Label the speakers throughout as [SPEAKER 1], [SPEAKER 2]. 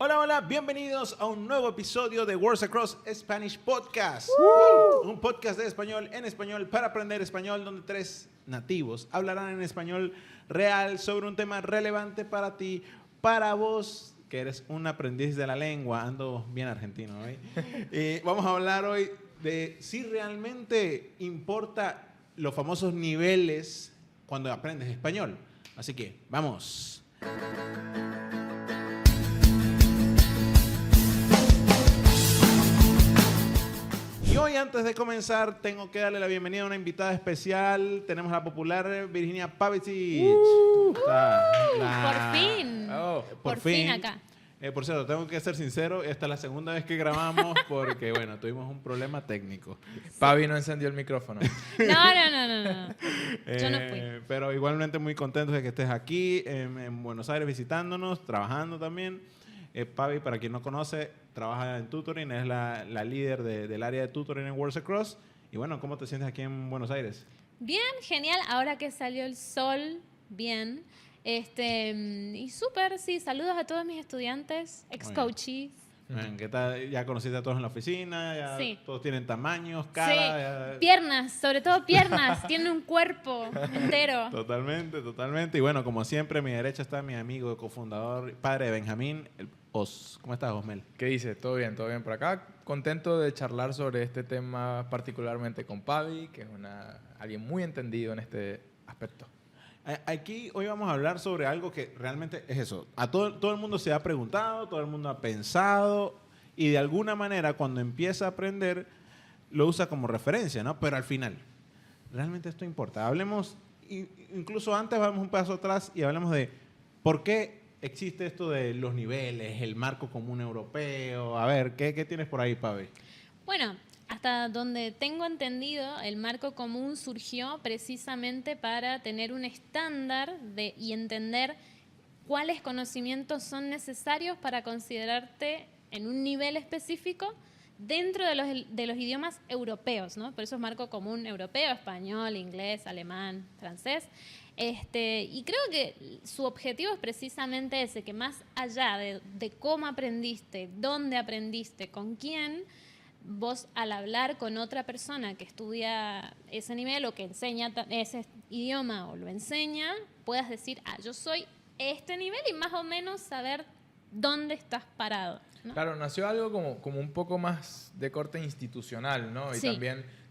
[SPEAKER 1] Hola, hola, bienvenidos a un nuevo episodio de Words Across Spanish Podcast. Un podcast de español en español para aprender español, donde tres nativos hablarán en español real sobre un tema relevante para ti, para vos, que eres un aprendiz de la lengua. Ando bien argentino hoy. Vamos a hablar hoy de si realmente importa los famosos niveles cuando aprendes español. Así que, vamos. Y hoy, antes de comenzar, tengo que darle la bienvenida a una invitada especial. Tenemos a la popular Virginia Pavicic.
[SPEAKER 2] Por fin.
[SPEAKER 1] Por
[SPEAKER 2] Por fin
[SPEAKER 1] fin
[SPEAKER 2] acá.
[SPEAKER 1] Por cierto, tengo que ser sincero, esta es la segunda vez que grabamos porque, bueno, tuvimos un problema técnico.
[SPEAKER 3] Pavi no encendió el micrófono.
[SPEAKER 2] No. Yo no fui.
[SPEAKER 1] Pero igualmente muy contentos de que estés aquí en Buenos Aires visitándonos, trabajando también. Pavi, para quien no conoce, trabaja en tutoring, es la líder del área de tutoring en Words Across. Y bueno, ¿cómo te sientes aquí en Buenos Aires?
[SPEAKER 2] Bien, genial. Ahora que salió el sol, bien. Y súper, sí. Saludos a todos mis estudiantes, ex-coaches.
[SPEAKER 1] ¿Qué tal? ¿Ya conociste a todos en la oficina? ¿Ya
[SPEAKER 2] Sí.
[SPEAKER 1] todos tienen tamaños,
[SPEAKER 2] Sí,
[SPEAKER 1] cara?
[SPEAKER 2] piernas, sobre todo piernas. Tienen un cuerpo entero.
[SPEAKER 1] Totalmente. Y bueno, como siempre, a mi derecha está mi amigo, cofundador, padre de Benjamín, el Os. ¿Cómo estás, Osmel?
[SPEAKER 3] ¿Qué dices? Todo bien por acá. Contento de charlar sobre este tema, particularmente con Pavi, que es alguien muy entendido en este aspecto.
[SPEAKER 1] Aquí hoy vamos a hablar sobre algo que realmente es eso. A todo el mundo se ha preguntado, todo el mundo ha pensado y de alguna manera cuando empieza a aprender lo usa como referencia, ¿no? Pero al final, ¿realmente esto importa? Hablemos, incluso antes vamos un paso atrás y hablemos de por qué existe esto de los niveles, el marco común europeo. A ver, ¿qué tienes por ahí, Pavi?
[SPEAKER 2] Bueno, hasta donde tengo entendido, el marco común surgió precisamente para tener un estándar y entender cuáles conocimientos son necesarios para considerarte en un nivel específico dentro de los idiomas europeos, ¿no? Por eso es marco común europeo, español, inglés, alemán, francés. Y creo que su objetivo es precisamente ese, que más allá de cómo aprendiste, dónde aprendiste, con quién, vos al hablar con otra persona que estudia ese nivel o que enseña ese idioma o lo enseña, puedas decir, yo soy este nivel y más o menos saber dónde estás parado, ¿no?
[SPEAKER 3] Claro, nació algo como un poco más de corte institucional, ¿no? Y
[SPEAKER 2] Sí.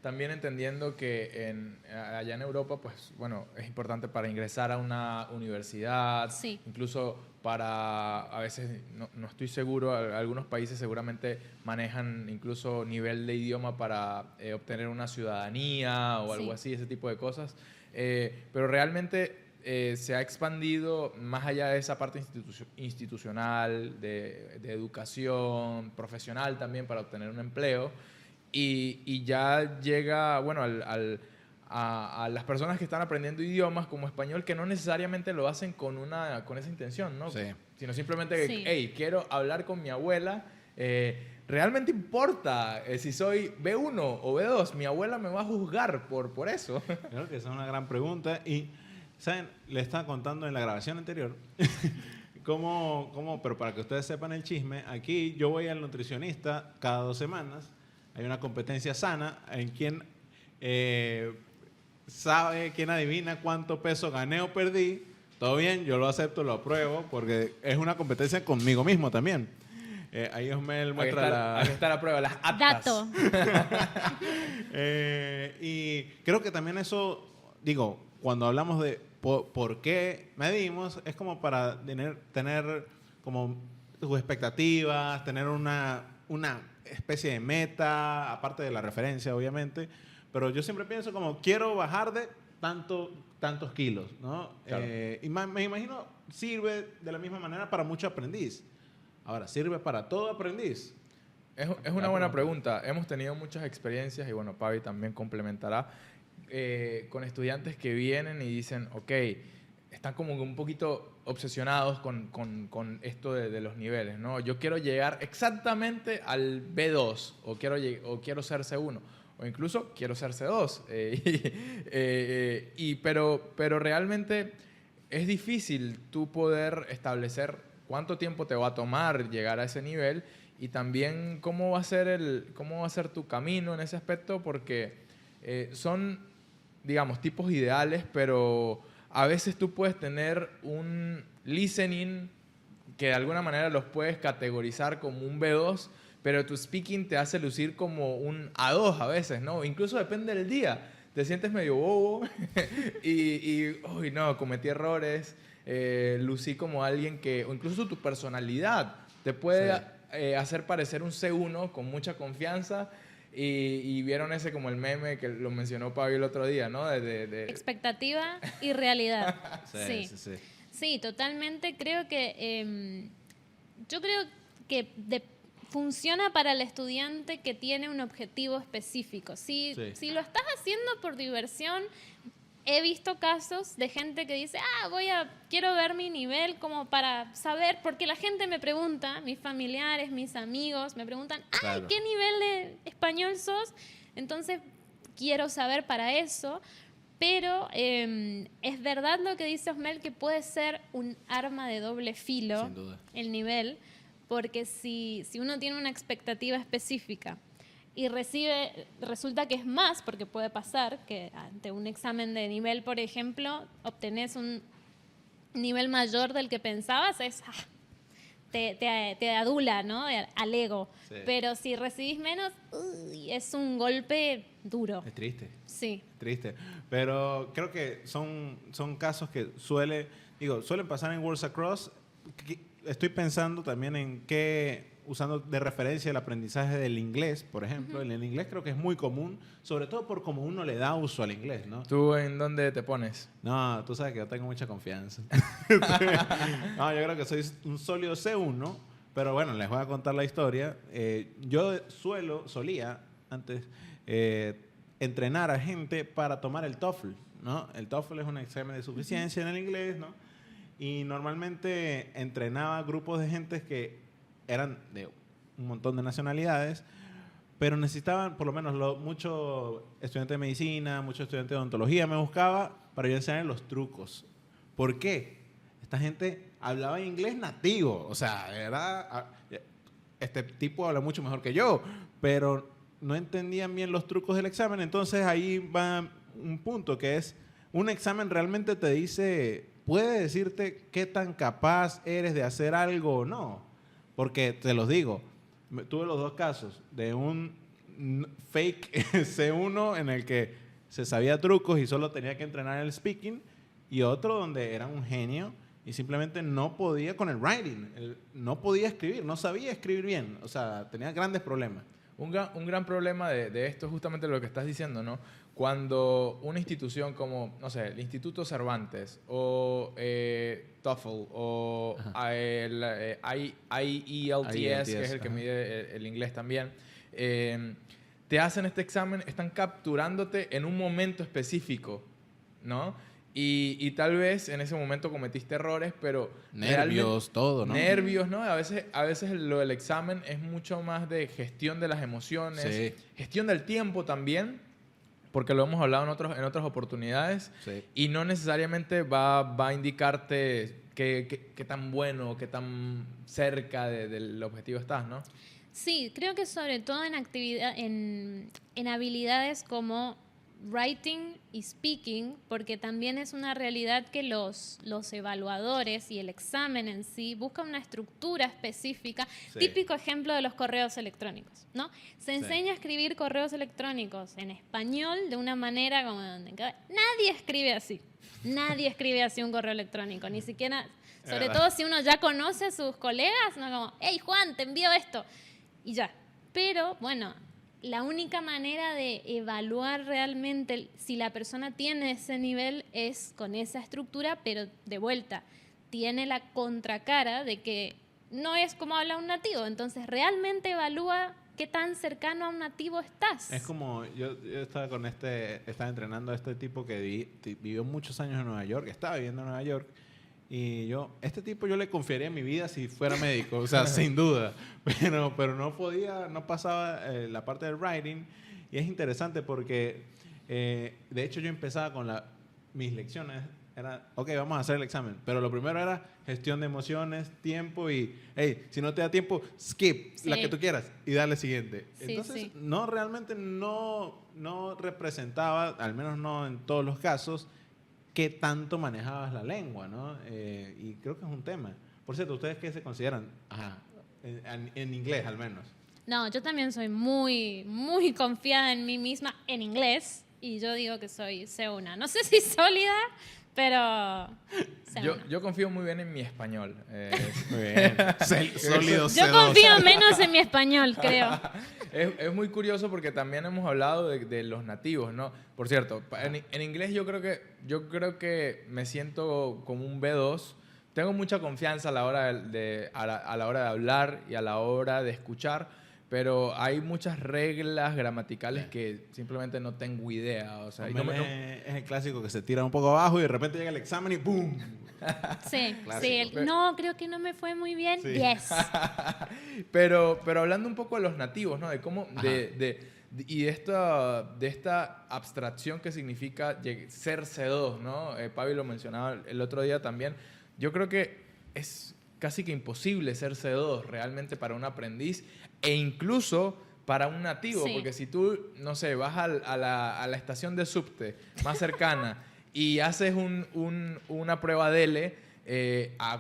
[SPEAKER 3] también entendiendo que allá en Europa, pues, bueno, es importante para ingresar a una universidad,
[SPEAKER 2] Sí.
[SPEAKER 3] incluso a veces, no estoy seguro, algunos países seguramente manejan incluso nivel de idioma para obtener una ciudadanía o algo así, ese tipo de cosas. Pero realmente se ha expandido más allá de esa parte institucional, de educación, profesional también para obtener un empleo. Y ya llega, bueno, a las personas que están aprendiendo idiomas como español, que no necesariamente lo hacen con esa intención, ¿no?
[SPEAKER 1] Sí.
[SPEAKER 3] Sino simplemente
[SPEAKER 2] Sí.
[SPEAKER 3] hey, quiero hablar con mi abuela. ¿Realmente importa si soy B1 o B2? Mi abuela me va a juzgar por eso.
[SPEAKER 1] Creo que esa es una gran pregunta y, ¿saben? Le estaba contando en la grabación anterior pero para que ustedes sepan el chisme, aquí yo voy al nutricionista cada 2 semanas. Hay una competencia sana en quien sabe, quien adivina cuánto peso gané o perdí. Todo bien, yo lo acepto, lo apruebo, porque es una competencia conmigo mismo también. Ahí Osmel muestra
[SPEAKER 3] Aquí está la prueba, las actas.
[SPEAKER 2] Dato.
[SPEAKER 1] Y creo que también eso, digo, cuando hablamos de por qué medimos, es como para tener como tus expectativas, tener una especie de meta, aparte de la referencia, obviamente. Pero yo siempre pienso como, quiero bajar de tantos kilos, ¿no?
[SPEAKER 3] Claro.
[SPEAKER 1] Y me imagino, sirve de la misma manera para mucho aprendiz. Ahora, ¿sirve para todo aprendiz?
[SPEAKER 3] Es una buena pregunta. Hemos tenido muchas experiencias, y bueno, Pavi también complementará, con estudiantes que vienen y dicen, ok, están como un poquito obsesionados con esto de los niveles, ¿no? Yo quiero llegar exactamente al B2 o quiero ser C1 o incluso quiero ser C2. Pero realmente es difícil tú poder establecer cuánto tiempo te va a tomar llegar a ese nivel y también cómo va a ser tu camino en ese aspecto, porque son, digamos, tipos ideales, pero a veces tú puedes tener un listening que de alguna manera los puedes categorizar como un B2, pero tu speaking te hace lucir como un A2 a veces, ¿no? Incluso depende del día. Te sientes medio bobo uy, no, cometí errores, lucí como alguien que, o incluso tu personalidad te puede hacer parecer un C1 con mucha confianza. Y vieron ese como el meme que lo mencionó Pablo el otro día, ¿no?
[SPEAKER 2] Expectativa y realidad.
[SPEAKER 1] Sí.
[SPEAKER 2] Sí, totalmente. Creo que yo creo que funciona para el estudiante que tiene un objetivo específico. Si lo estás haciendo por diversión, he visto casos de gente que dice, quiero ver mi nivel como para saber, porque la gente me pregunta, mis familiares, mis amigos, me preguntan,
[SPEAKER 1] Claro.
[SPEAKER 2] ¿qué nivel de español sos? Entonces, quiero saber para eso. Pero es verdad lo que dice Osmel, que puede ser un arma de doble filo,
[SPEAKER 1] Sin duda.
[SPEAKER 2] el nivel, porque si uno tiene una expectativa específica y resulta que es más, porque puede pasar que ante un examen de nivel, por ejemplo, obtenés un nivel mayor del que pensabas, te adula, ¿no? Al ego.
[SPEAKER 1] Sí.
[SPEAKER 2] Pero si recibís menos, es un golpe duro.
[SPEAKER 1] Es triste.
[SPEAKER 2] Sí.
[SPEAKER 1] Triste. Pero creo que son casos que suelen pasar en Worlds Across. Estoy pensando también en usando de referencia el aprendizaje del inglés, por ejemplo. En el inglés creo que es muy común, sobre todo por cómo uno le da uso al inglés, ¿no?
[SPEAKER 3] ¿Tú en dónde te pones?
[SPEAKER 1] No, tú sabes que yo tengo mucha confianza. No, yo creo que soy un sólido C1, pero bueno, les voy a contar la historia. Yo solía antes entrenar a gente para tomar el TOEFL, ¿no? El TOEFL es un examen de suficiencia en el inglés, ¿no? Y normalmente entrenaba grupos de gente que eran de un montón de nacionalidades, pero necesitaban, por lo menos muchos estudiantes de medicina, muchos estudiantes de odontología me buscaba para yo enseñarles los trucos. ¿Por qué? Esta gente hablaba inglés nativo, o sea, de verdad, este tipo habla mucho mejor que yo, pero no entendían bien los trucos del examen. Entonces ahí va un punto que es, un examen realmente te dice, puede decirte qué tan capaz eres de hacer algo o no. Porque te los digo, tuve los dos casos, de un fake C1 en el que se sabía trucos y solo tenía que entrenar el speaking, y otro donde era un genio y simplemente no podía con el writing, no podía escribir, no sabía escribir bien, o sea, tenía grandes problemas.
[SPEAKER 3] Un gran problema de esto es justamente lo que estás diciendo, ¿no? Cuando una institución como, no sé, el Instituto Cervantes o TOEFL o el IELTS, que es el que mide el inglés también, te hacen este examen, están capturándote en un momento específico, ¿no? Y tal vez en ese momento cometiste errores, pero
[SPEAKER 1] nervios, todo, ¿no?
[SPEAKER 3] Nervios, ¿no? A veces lo del examen es mucho más de gestión de las emociones,
[SPEAKER 1] sí,
[SPEAKER 3] gestión del tiempo también, porque lo hemos hablado en otras oportunidades,
[SPEAKER 1] sí,
[SPEAKER 3] y no necesariamente va a indicarte qué tan bueno, qué tan cerca del objetivo estás, ¿no?
[SPEAKER 2] Sí, creo que sobre todo en habilidades como writing y speaking, porque también es una realidad que los evaluadores y el examen en sí busca una estructura específica.
[SPEAKER 1] Sí.
[SPEAKER 2] Típico ejemplo de los correos electrónicos, ¿no? Se enseña a escribir correos electrónicos en español de una manera como nadie escribe así. Nadie escribe así un correo electrónico, ni siquiera, sobre todo si uno ya conoce a sus colegas, no como, hey Juan, te envío esto, y ya. Pero bueno, la única manera de evaluar realmente si la persona tiene ese nivel es con esa estructura, pero de vuelta, tiene la contracara de que no es como habla un nativo, entonces realmente evalúa qué tan cercano a un nativo estás.
[SPEAKER 1] Es como, yo estaba estaba entrenando a este tipo que vivió muchos años en Nueva York, estaba viviendo en Nueva York, y yo le confiaría mi vida si fuera médico, o sea, sin duda, pero no pasaba la parte del writing, y es interesante porque, de hecho, yo empezaba con mis lecciones, era, ok, vamos a hacer el examen. Pero lo primero era gestión de emociones, tiempo y, hey, si no te da tiempo, skip,
[SPEAKER 2] Sí.
[SPEAKER 1] la que tú quieras y dale siguiente.
[SPEAKER 2] Sí,
[SPEAKER 1] Entonces,
[SPEAKER 2] sí.
[SPEAKER 1] no, realmente no representaba, al menos no en todos los casos, qué tanto manejabas la lengua, ¿no? Y creo que es un tema. Por cierto, ¿ustedes qué se consideran? Ajá, en inglés al menos.
[SPEAKER 2] No, yo también soy muy, muy confiada en mí misma en inglés y yo digo que soy C1. No sé si sólida, pero C1.
[SPEAKER 3] Yo confío muy bien en mi español.
[SPEAKER 1] Muy bien. Sólido
[SPEAKER 2] Yo
[SPEAKER 1] C2.
[SPEAKER 2] confío menos en mi español, creo.
[SPEAKER 3] Es muy curioso porque también hemos hablado de los nativos, ¿no? Por cierto, en inglés yo creo que me siento como un B2. Tengo mucha confianza a la hora a la hora de hablar y a la hora de escuchar, pero hay muchas reglas gramaticales que simplemente no tengo idea. O sea, y
[SPEAKER 1] Es el clásico que se tira un poco abajo y de repente llega el examen y ¡boom!
[SPEAKER 2] Sí,
[SPEAKER 1] Clásico.
[SPEAKER 2] sí. No, creo que no me fue muy bien.
[SPEAKER 1] Sí.
[SPEAKER 2] Yes.
[SPEAKER 3] Pero hablando un poco de los nativos, ¿no? De cómo y de esta abstracción que significa ser C2, ¿no? Pavi lo mencionaba el otro día también. Yo creo que es casi que imposible ser C2 realmente para un aprendiz e incluso para un nativo,
[SPEAKER 2] Sí.
[SPEAKER 3] porque si tú, no sé, vas a la estación de subte más cercana y haces una prueba de L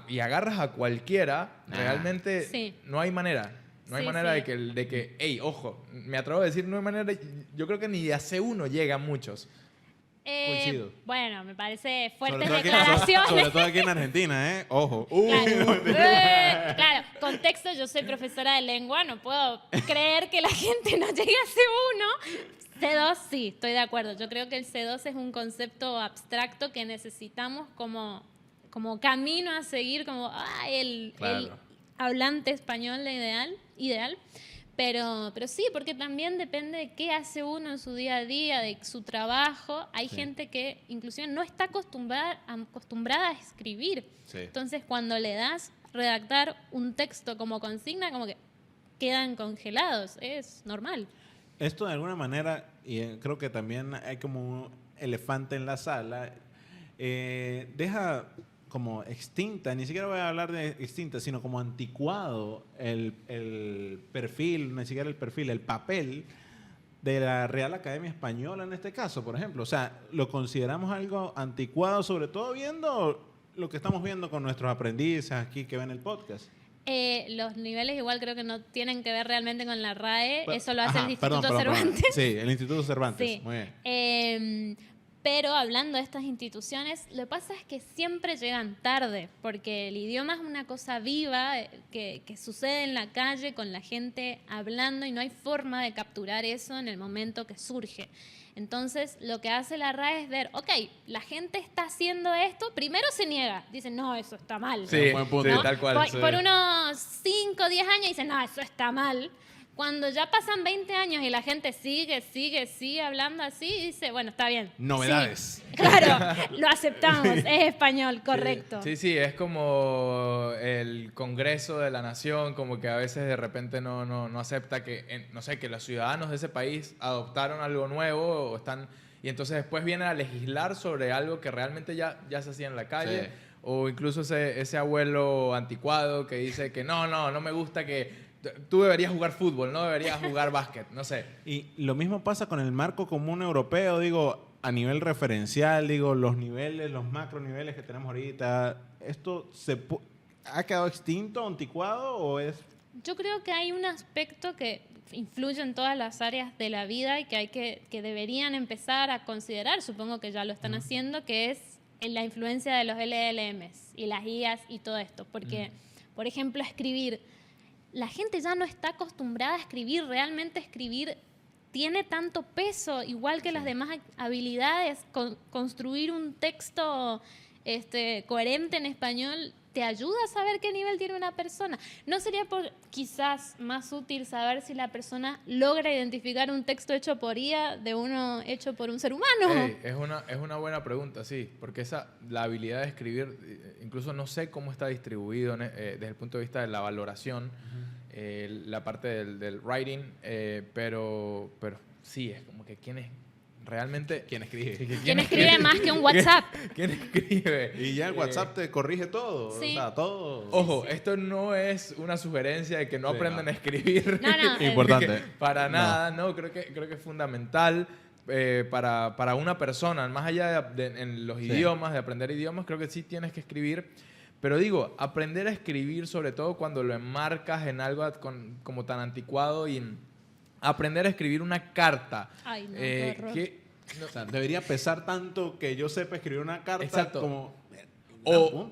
[SPEAKER 3] y agarras a cualquiera, realmente
[SPEAKER 2] Sí.
[SPEAKER 3] no hay manera. No hay
[SPEAKER 2] Sí,
[SPEAKER 3] manera
[SPEAKER 2] sí.
[SPEAKER 3] de que, hey, ojo, me atrevo a decir, no hay manera, yo creo que ni a C1 llegan muchos.
[SPEAKER 1] Coincido.
[SPEAKER 2] Bueno, me parece
[SPEAKER 1] Sobre
[SPEAKER 2] fuertes
[SPEAKER 1] todo aquí-
[SPEAKER 2] declaraciones.
[SPEAKER 1] sobre todo aquí en Argentina, ¿eh? Ojo.
[SPEAKER 2] Claro. Claro, contexto, yo soy profesora de lengua, no puedo creer que la gente no llegue a C1. C2 sí, estoy de acuerdo. Yo creo que el C2 es un concepto abstracto que necesitamos como camino a seguir, como el
[SPEAKER 1] Claro.
[SPEAKER 2] hablante español ideal. Pero sí, porque también depende de qué hace uno en su día a día, de su trabajo. Hay
[SPEAKER 1] Sí.
[SPEAKER 2] gente que inclusive no está acostumbrada a escribir.
[SPEAKER 1] Sí.
[SPEAKER 2] Entonces, cuando le das redactar un texto como consigna, como que quedan congelados. Es normal.
[SPEAKER 1] Esto de alguna manera, y creo que también hay como un elefante en la sala, deja como extinta, ni siquiera voy a hablar de extinta, sino como anticuado el perfil, ni siquiera el perfil, el papel de la Real Academia Española en este caso, por ejemplo. O sea, lo consideramos algo anticuado, sobre todo viendo lo que estamos viendo con nuestros aprendices aquí que ven el podcast.
[SPEAKER 2] Los niveles igual creo que no tienen que ver realmente con la RAE,
[SPEAKER 1] Pero-
[SPEAKER 2] eso lo hace
[SPEAKER 1] ajá,
[SPEAKER 2] el Instituto
[SPEAKER 1] perdón.
[SPEAKER 2] Cervantes.
[SPEAKER 1] Sí, el Instituto Cervantes.
[SPEAKER 2] Sí.
[SPEAKER 1] Muy bien.
[SPEAKER 2] Pero hablando de estas instituciones, lo que pasa es que siempre llegan tarde, porque el idioma es una cosa viva que sucede en la calle con la gente hablando y no hay forma de capturar eso en el momento que surge. Entonces, lo que hace la RAE es ver, ok, la gente está haciendo esto, primero se niega, dicen, no, eso está mal.
[SPEAKER 3] Sí,
[SPEAKER 1] buen punto.
[SPEAKER 3] sí,
[SPEAKER 2] ¿no?
[SPEAKER 3] tal cual.
[SPEAKER 2] Por,
[SPEAKER 3] sí.
[SPEAKER 2] por unos 5 o 10 años dicen, no, eso está mal. Cuando ya pasan 20 años y la gente sigue hablando así, dice, bueno, está bien.
[SPEAKER 1] Novedades.
[SPEAKER 2] Sí, claro, lo aceptamos, es español, correcto.
[SPEAKER 3] Sí, es como el Congreso de la Nación, como que a veces de repente no acepta que, no sé, que los ciudadanos de ese país adoptaron algo nuevo o están... Y entonces después vienen a legislar sobre algo que realmente ya se hacía en la calle.
[SPEAKER 1] Sí.
[SPEAKER 3] O incluso ese abuelo anticuado que dice que no me gusta que... Tú deberías jugar fútbol, no deberías jugar básquet, no sé.
[SPEAKER 1] Y lo mismo pasa con el marco común europeo, digo, a nivel referencial, digo, los niveles, los macro niveles que tenemos ahorita, ¿esto ha quedado extinto, anticuado o es...?
[SPEAKER 2] Yo creo que hay un aspecto que influye en todas las áreas de la vida y que deberían empezar a considerar, supongo que ya lo están haciendo, que es la influencia de los LLMs y las IAs y todo esto. Porque, por ejemplo, escribir... La gente ya no está acostumbrada a escribir, realmente escribir tiene tanto peso, igual que las demás habilidades. Construir un texto coherente en español te ayuda a saber qué nivel tiene una persona. ¿No sería quizás más útil saber si la persona logra identificar un texto hecho por IA de uno hecho por un ser humano?
[SPEAKER 3] Ey, es una buena pregunta, sí, porque la habilidad de escribir, incluso no sé cómo está distribuido desde el punto de vista de la valoración, la parte del writing, pero sí, es como que quienes realmente...
[SPEAKER 1] ¿Quién escribe?
[SPEAKER 2] ¿Quién escribe más que un WhatsApp?
[SPEAKER 3] ¿Quién escribe?
[SPEAKER 1] Y ya el WhatsApp te corrige todo.
[SPEAKER 2] Sí.
[SPEAKER 1] O sea, todo.
[SPEAKER 3] Ojo, esto no es una sugerencia de que no
[SPEAKER 1] Sí,
[SPEAKER 3] aprendan
[SPEAKER 1] no.
[SPEAKER 3] a escribir.
[SPEAKER 2] No,
[SPEAKER 1] Importante.
[SPEAKER 3] Para nada, no, creo que es fundamental para una persona, más allá en los idiomas, de aprender idiomas, creo que sí tienes que escribir. Pero digo, aprender a escribir, sobre todo cuando lo enmarcas en algo como tan anticuado, y aprender a escribir una carta.
[SPEAKER 2] Ay, no, qué horror.
[SPEAKER 1] O sea, debería pesar tanto que yo sepa escribir una carta.
[SPEAKER 3] Exacto.
[SPEAKER 1] Como...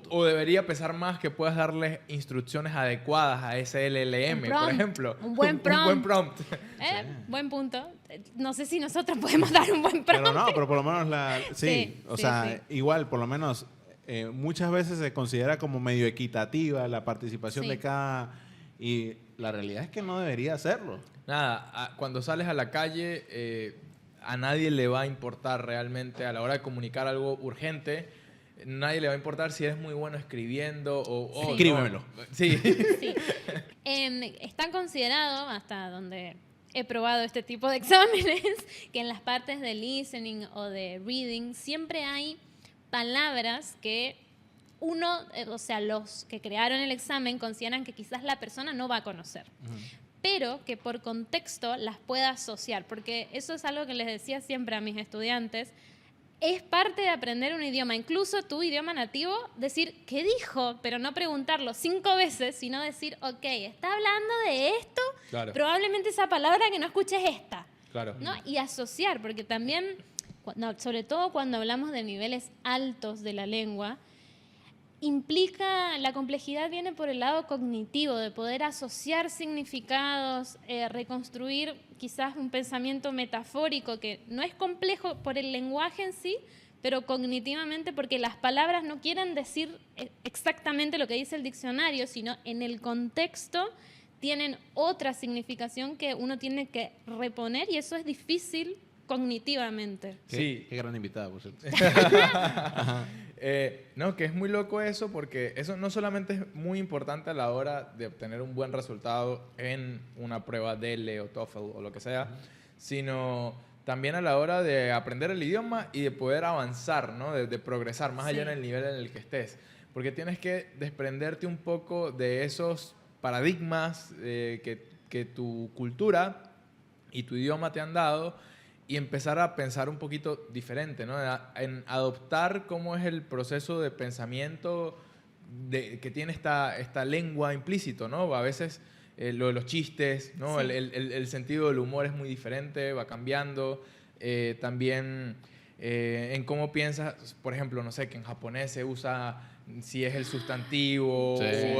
[SPEAKER 3] O debería pesar más que puedas darles instrucciones adecuadas a ese LLM,
[SPEAKER 2] Un prompt,
[SPEAKER 3] por ejemplo.
[SPEAKER 2] un buen
[SPEAKER 3] Un buen prompt.
[SPEAKER 2] Buen punto. No sé si nosotros podemos dar un buen prompt.
[SPEAKER 1] Pero no, pero por lo menos
[SPEAKER 2] Sí,
[SPEAKER 1] o
[SPEAKER 2] sí,
[SPEAKER 1] sea,
[SPEAKER 2] sí.
[SPEAKER 1] igual, por lo menos muchas veces se considera como medio equitativa la participación
[SPEAKER 2] Sí.
[SPEAKER 1] de cada... Y la realidad es que no debería hacerlo.
[SPEAKER 3] Nada, cuando sales a la calle, a nadie le va a importar realmente a la hora de comunicar algo urgente. Nadie le va a importar si eres muy bueno escribiendo o
[SPEAKER 2] Sí.
[SPEAKER 1] Escríbemelo.
[SPEAKER 3] no. Sí.
[SPEAKER 2] Sí. Está considerado, hasta donde he probado este tipo de exámenes, que en las partes de listening o de reading siempre hay palabras que o sea, los que crearon el examen consideran que quizás la persona no va a conocer. Pero que por contexto las pueda asociar, porque eso es algo que les decía siempre a mis estudiantes. Es parte de aprender un idioma, incluso tu idioma nativo, decir ¿qué dijo? Pero no preguntarlo 5 veces, sino decir, ok, está hablando de esto,
[SPEAKER 3] Claro.
[SPEAKER 2] probablemente esa palabra que no escuches es esta,
[SPEAKER 3] Claro.
[SPEAKER 2] ¿no? Y asociar, porque también, sobre todo cuando hablamos de niveles altos de la lengua, la complejidad viene por el lado cognitivo, de poder asociar significados, reconstruir quizás un pensamiento metafórico que no es complejo por el lenguaje en sí, pero cognitivamente porque las palabras no quieren decir exactamente lo que dice el diccionario, sino en el contexto tienen otra significación que uno tiene que reponer, y eso es difícil cognitivamente.
[SPEAKER 3] Sí.
[SPEAKER 1] Qué gran invitada, por cierto.
[SPEAKER 3] No, que es muy loco eso, porque eso no solamente es muy importante a la hora de obtener un buen resultado en una prueba DELE o TOEFL o lo que sea, sino también a la hora de aprender el idioma y de poder avanzar, ¿no? De progresar más allá en el nivel en el que estés. Porque tienes que desprenderte un poco de esos paradigmas que tu cultura y tu idioma te han dado, y empezar a pensar un poquito diferente, ¿no? En adoptar cómo es el proceso de pensamiento que tiene esta lengua implícito, ¿no? A veces lo de los chistes, ¿no?
[SPEAKER 2] Sí.
[SPEAKER 3] El sentido del humor es muy diferente, va cambiando. También en cómo piensas, por ejemplo, no sé, que en japonés se usa si es el sustantivo
[SPEAKER 1] Sí.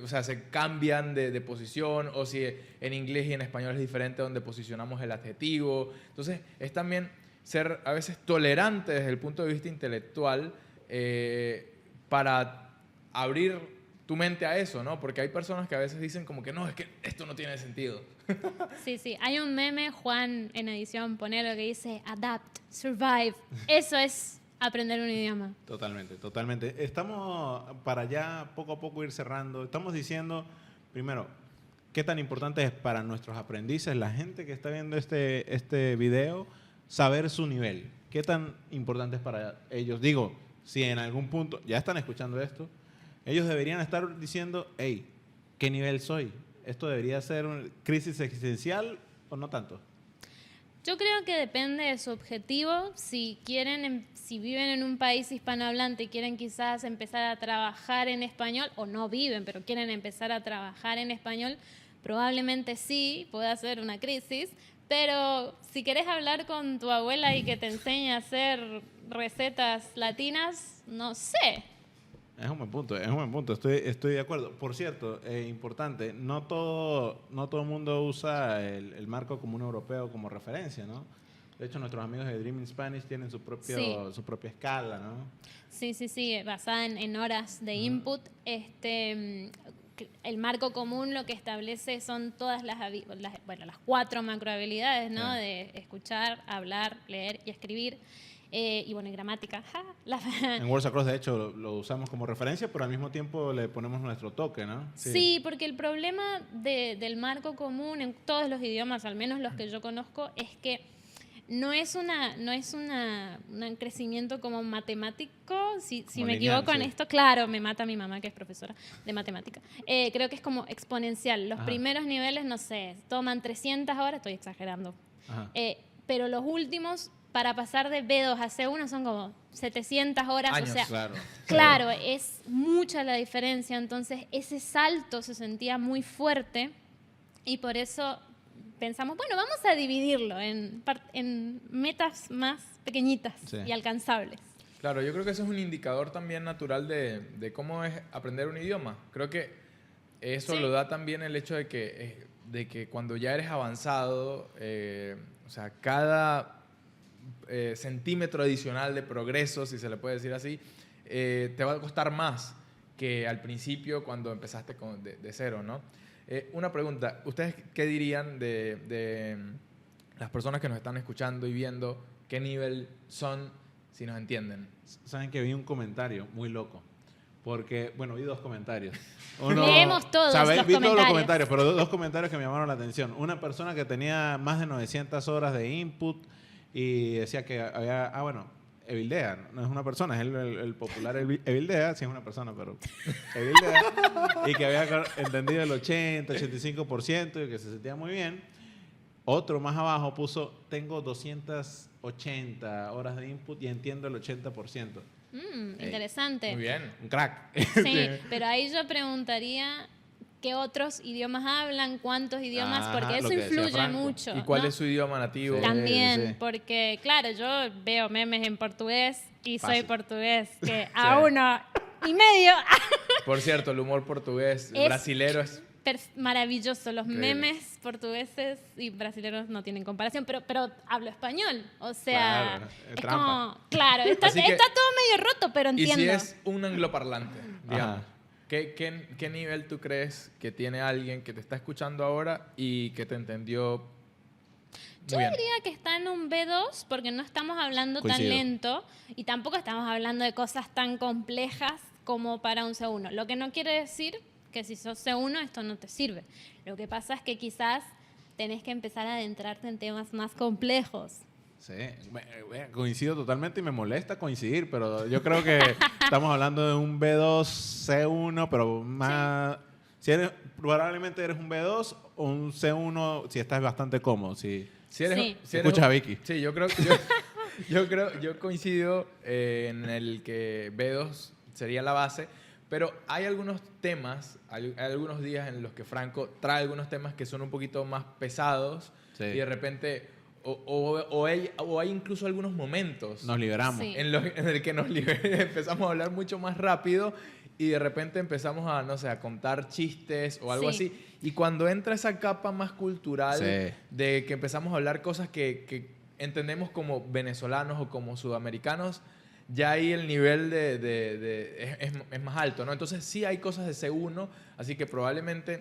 [SPEAKER 3] o sea, se cambian de posición, o si en inglés y en español es diferente donde posicionamos el adjetivo. Entonces, es también ser a veces tolerante desde el punto de vista intelectual para abrir tu mente a eso, ¿no? Porque hay personas que a veces dicen como que no, es que esto no tiene sentido.
[SPEAKER 2] Sí, sí. Hay un meme, Juan, en edición, pone lo que dice adapt, survive. Eso es aprender un idioma.
[SPEAKER 1] Totalmente, totalmente. Estamos para ya poco a poco ir cerrando. Estamos diciendo, primero, qué tan importante es para nuestros aprendices, la gente que está viendo este video, saber su nivel. Qué tan importante es para ellos. Digo, si en algún punto ya están escuchando esto, ellos deberían estar diciendo, hey, ¿qué nivel soy? ¿Esto debería ser una crisis existencial o no tanto?
[SPEAKER 2] Yo creo que depende de su objetivo. Si viven en un país hispanohablante y quieren quizás empezar a trabajar en español, o no viven, pero quieren empezar a trabajar en español, probablemente sí, pueda ser una crisis. Pero si querés hablar con tu abuela y que te enseñe a hacer recetas latinas, no sé.
[SPEAKER 1] Es un buen punto, es un buen punto. Estoy de acuerdo. Por cierto, importante, no todo el mundo usa el marco común europeo como referencia, ¿no? De hecho, nuestros amigos de Dreaming Spanish tienen su propia escala, ¿no?
[SPEAKER 2] Sí, basada en horas de input. El marco común lo que establece son todas las 4 macrohabilidades, ¿no?
[SPEAKER 1] Sí.
[SPEAKER 2] De escuchar, hablar, leer y escribir. Y bueno, y gramática.
[SPEAKER 1] En Words Across, de hecho, lo usamos como referencia, pero al mismo tiempo le ponemos nuestro toque, ¿no?
[SPEAKER 2] Sí, porque el problema del marco común en todos los idiomas, al menos los que yo conozco, es que No es un crecimiento como matemático. Si
[SPEAKER 1] Como
[SPEAKER 2] me
[SPEAKER 1] lineal,
[SPEAKER 2] equivoco en
[SPEAKER 1] sí.
[SPEAKER 2] esto, claro, me mata mi mamá, que es profesora de matemática. Creo que es como exponencial. Los
[SPEAKER 1] Ajá.
[SPEAKER 2] primeros niveles, no sé, toman 300 horas, estoy exagerando.
[SPEAKER 1] Ajá.
[SPEAKER 2] Pero los últimos, para pasar de B2 a C1, son como 700 horas.
[SPEAKER 3] Años.
[SPEAKER 2] O sea,
[SPEAKER 1] Claro.
[SPEAKER 2] claro, es mucha la diferencia. Entonces, ese salto se sentía muy fuerte y por eso pensamos, bueno, vamos a dividirlo en metas más pequeñitas
[SPEAKER 1] Sí.
[SPEAKER 2] y alcanzables.
[SPEAKER 3] Claro, yo creo que eso es un indicador también natural de cómo es aprender un idioma. Creo que eso
[SPEAKER 2] Sí.
[SPEAKER 3] lo da también el hecho de que cuando ya eres avanzado, o sea, cada centímetro adicional de progreso, si se le puede decir así, te va a costar más que al principio cuando empezaste de cero, ¿no? Una pregunta, ¿ustedes qué dirían de las personas que nos están escuchando y viendo? ¿Qué nivel son, si nos entienden?
[SPEAKER 1] Saben que vi un comentario muy loco. Porque, bueno, vi dos comentarios.
[SPEAKER 2] Leemos todos los
[SPEAKER 1] vi todos los
[SPEAKER 2] comentarios.
[SPEAKER 1] comentarios, pero dos comentarios que me llamaron la atención. Una persona que tenía más de 900 horas de input y decía que había... Ah, bueno, Evildea, no es una persona, es el popular Evildea, sí es una persona, pero Evildea. Y que había entendido el 80, 85% y que se sentía muy bien. Otro más abajo puso, tengo 280 horas de input y entiendo el 80%.
[SPEAKER 2] Interesante.
[SPEAKER 3] Muy bien.
[SPEAKER 1] Un crack.
[SPEAKER 2] Sí, pero ahí yo preguntaría qué otros idiomas hablan, cuántos idiomas,
[SPEAKER 1] Ajá,
[SPEAKER 2] porque
[SPEAKER 1] lo
[SPEAKER 2] eso
[SPEAKER 1] que decía
[SPEAKER 2] influye
[SPEAKER 1] Franco.
[SPEAKER 2] mucho.
[SPEAKER 3] ¿Y cuál
[SPEAKER 2] ¿no?
[SPEAKER 3] es su idioma nativo?
[SPEAKER 1] Sí.
[SPEAKER 2] También, porque claro, yo veo memes en portugués y soy
[SPEAKER 1] Fácil.
[SPEAKER 2] portugués, que a 1,5
[SPEAKER 3] Por cierto, el humor portugués,
[SPEAKER 2] Es-
[SPEAKER 3] brasilero es...
[SPEAKER 2] maravilloso. Los
[SPEAKER 3] Increíble.
[SPEAKER 2] memes portugueses y brasileños no tienen comparación, pero hablo español. O sea,
[SPEAKER 1] Claro,
[SPEAKER 2] es
[SPEAKER 1] trampa.
[SPEAKER 2] como, claro, está
[SPEAKER 3] Así que-
[SPEAKER 2] todo medio roto, pero
[SPEAKER 3] Y
[SPEAKER 2] entiendo.
[SPEAKER 3] si es un angloparlante, digamos,
[SPEAKER 1] Ajá.
[SPEAKER 3] ¿qué nivel tú crees que tiene alguien que te está escuchando ahora y que te entendió
[SPEAKER 2] Yo
[SPEAKER 3] muy bien?
[SPEAKER 2] diría que está en un B2 porque no estamos hablando
[SPEAKER 1] Coincido.
[SPEAKER 2] tan lento y tampoco estamos hablando de cosas tan complejas como para un C1. Lo que no quiere decir que si sos C1 esto no te sirve. Lo que pasa es que quizás tenés que empezar a adentrarte en temas más complejos.
[SPEAKER 1] Sí, coincido totalmente y me molesta coincidir, pero yo creo que estamos hablando de un B2, C1, pero más... Probablemente eres un B2 o un C1 si estás bastante cómodo. Si
[SPEAKER 3] Si eres,
[SPEAKER 2] Sí.
[SPEAKER 3] si eres
[SPEAKER 1] escuchas a Vicky.
[SPEAKER 3] Sí, yo coincido en el que B2 sería la base, pero hay algunos temas, hay algunos días en los que Franco trae algunos temas que son un poquito más pesados
[SPEAKER 1] Sí.
[SPEAKER 3] y de repente, o hay incluso algunos momentos
[SPEAKER 1] nos liberamos.
[SPEAKER 2] Sí.
[SPEAKER 3] en el que empezamos a hablar mucho más rápido y de repente empezamos a, no sé, a contar chistes o algo
[SPEAKER 2] Sí.
[SPEAKER 3] así. Y cuando entra esa capa más cultural
[SPEAKER 1] Sí.
[SPEAKER 3] de que empezamos a hablar cosas que entendemos como venezolanos o como sudamericanos, ya ahí el nivel es más alto, ¿no? Entonces sí hay cosas de C1, así que probablemente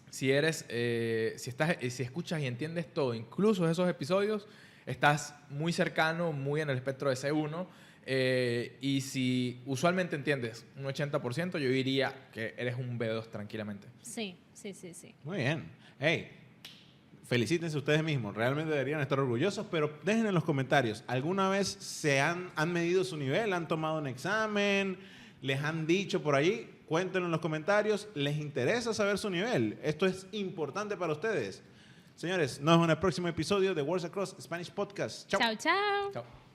[SPEAKER 3] si escuchas y entiendes todo, incluso esos episodios, estás muy cercano, muy en el espectro de C1. Y si usualmente entiendes un 80%, yo diría que eres un B2 tranquilamente.
[SPEAKER 2] Sí.
[SPEAKER 1] Muy bien. Hey, felicítense ustedes mismos. Realmente deberían estar orgullosos, pero dejen en los comentarios. ¿Alguna vez han medido su nivel? ¿Han tomado un examen? ¿Les han dicho por ahí? Cuéntenlo en los comentarios. ¿Les interesa saber su nivel? Esto es importante para ustedes. Señores, nos vemos en el próximo episodio de Words Across Spanish Podcast. Chao.
[SPEAKER 2] Chao, chao.
[SPEAKER 3] Chao.